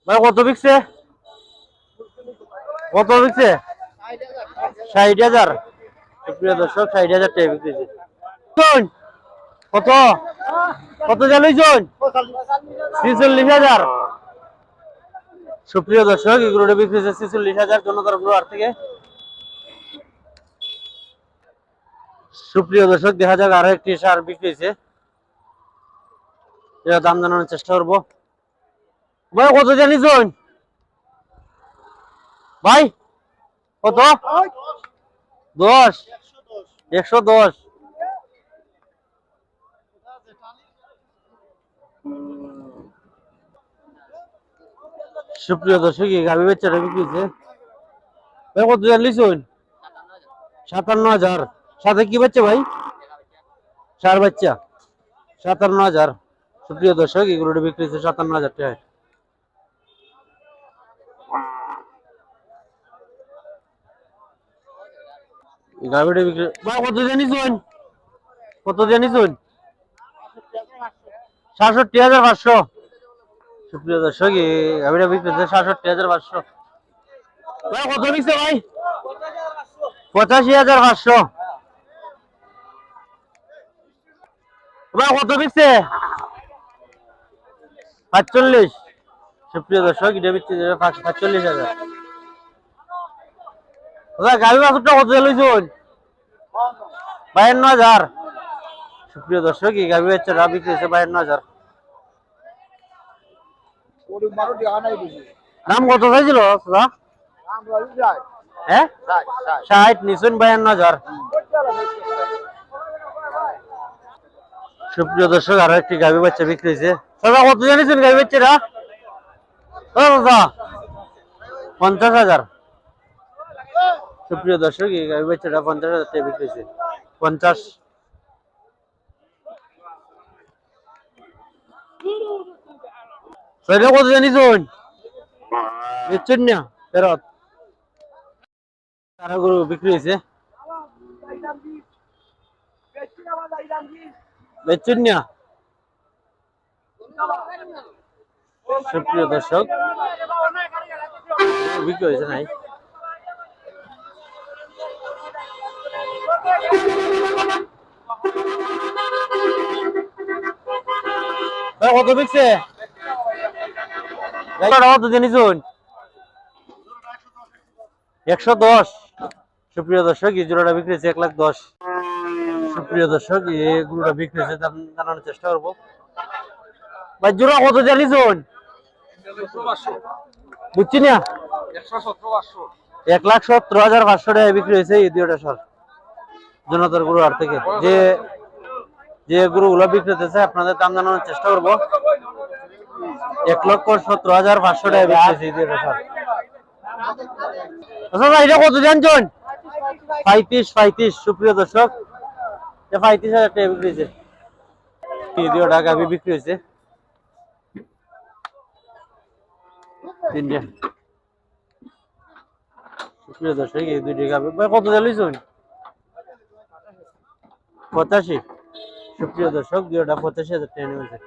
ভাই কত বিকছে? কত বিকছে? 60,000। প্রিয় দর্শক 60,000 টাকা বিক্রিছে। কত কত জানুইছেন? 46,000। সুপ্রিয় দর্শক এগুলো বিক্রিছে 46,000 জনতার হাট থেকে। সুপ্রিয় দর্শক দেখা যাক আরো একটি সার বিক্রিছে, এটা দাম জানানোর চেষ্টা করবো। ভাই কত জানিছেন? ভাই কত? 10, 110। সুপ্রিয় দর্শক এই গাভী বাচ্চাটা বিক্রিছে। ভাই কত জানিছেন? 57,000। সাথে কি বাচ্চা ভাই? সার বাচ্চা। 57,000। সুপ্রিয় দর্শক এগুলো বিক্রিছে 57,000 টাকায়। গাভীটা বিক্রি ভাই কত জানিছেন? কত জানিছেন? 67,500। সুপ্রিয় দর্শক এই গাভীটা বিক্রিছে 67,500। ভাই কত বিকছে ভাই? 85,500। ভাই কত বিকছে? 45। সুপ্রিয় দর্শক এটা বিক্রি 45,000। গাভী বাছুরটা কত লইছেন? 52,000। সুপ্রিয় দর্শক এই গাভী বাচ্চাটা বিক্রি হয়েছে 52,000। দাম কত চাইছিল? হ্যাঁ 60 নিছেন 52,000। সুপ্রিয় দর্শক আরো একটি গাভী বাচ্চা বিক্রি হয়েছে। দাদা কত জানিছেন গাভী বাচ্চাটা? দাদা 50,000। সুপ্রিয় দর্শক এই গাভী বাচ্চাটা 50,000 টাকা বিক্রি হয়েছে। 50। সেটা কত জানিছেন? নিচ্ছেন না ফেরত। তারা গরু বিক্রি হয়েছে। বেচছেন না? সুপ্রিয় দর্শক বিক্রি হয়েছে নাই। কত বিকছে? কত জানিছেন? 110। সুপ্রিয় দর্শক এই জোড়াটা বিক্রি হয়েছে 1,10,000। সুপ্রিয় দর্শক এই গরুটা বিক্রি হয়েছে দাম জানানোর চেষ্টা করবো। ভাই জোড়া কত জানিছেন? বুঝছি না 1,17,500 টাকা বিক্রি হয়েছে এই দুইটা সার জনতার গরু হাট থেকে। যে যে গরুগুলো বিক্রি হতেছে আপনাদের দাম জানানোর চেষ্টা করবো। 1,17,500 টাকা বিক্রি হয়েছে এই দুইটা সার। আচ্ছা এটা কত জানছেন? 35। সুপ্রিয় দর্শক 35,000 টাকা বিক্রি হয়েছে এই দুইটা গাভী বিক্রি হয়েছে। সুপ্রিয় দর্শক এই দুইটি গাভী কত জানিছেন? 85। সুপ্রিয় দর্শক দুইটা 85,000 টাকা নিয়েছে।